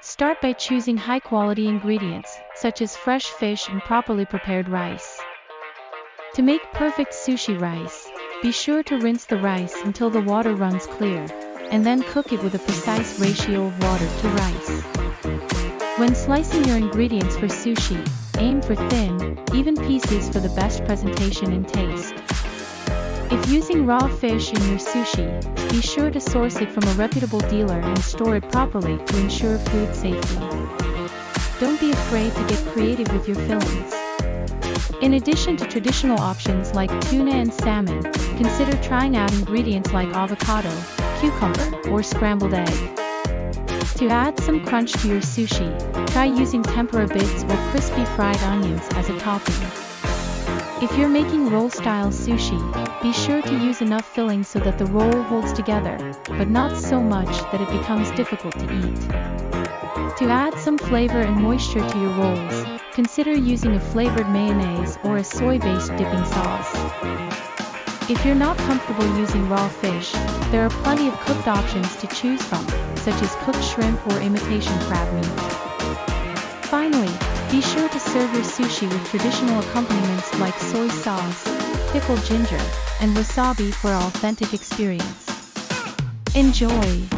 Start by choosing high-quality ingredients, such as fresh fish and properly prepared rice. To make perfect sushi rice, be sure to rinse the rice until the water runs clear, and then cook it with a precise ratio of water to rice. When slicing your ingredients for sushi, aim for thin, even pieces for the best presentation and taste. If using raw fish in your sushi, be sure to source it from a reputable dealer and store it properly to ensure food safety. Don't be afraid to get creative with your fillings. In addition to traditional options like tuna and salmon, consider trying out ingredients like avocado, cucumber, or scrambled egg. To add some crunch to your sushi, try using tempura bits or crispy fried onions as a topping. If you're making roll-style sushi, be sure to use enough filling so that the roll holds together, but not so much that it becomes difficult to eat. To add some flavor and moisture to your rolls, consider using a flavored mayonnaise or a soy-based dipping sauce. If you're not comfortable using raw fish, there are plenty of cooked options to choose from, such as cooked shrimp or imitation crab meat. Finally, be sure to serve your sushi with traditional accompaniments like soy sauce, pickled ginger, and wasabi for an authentic experience. Enjoy!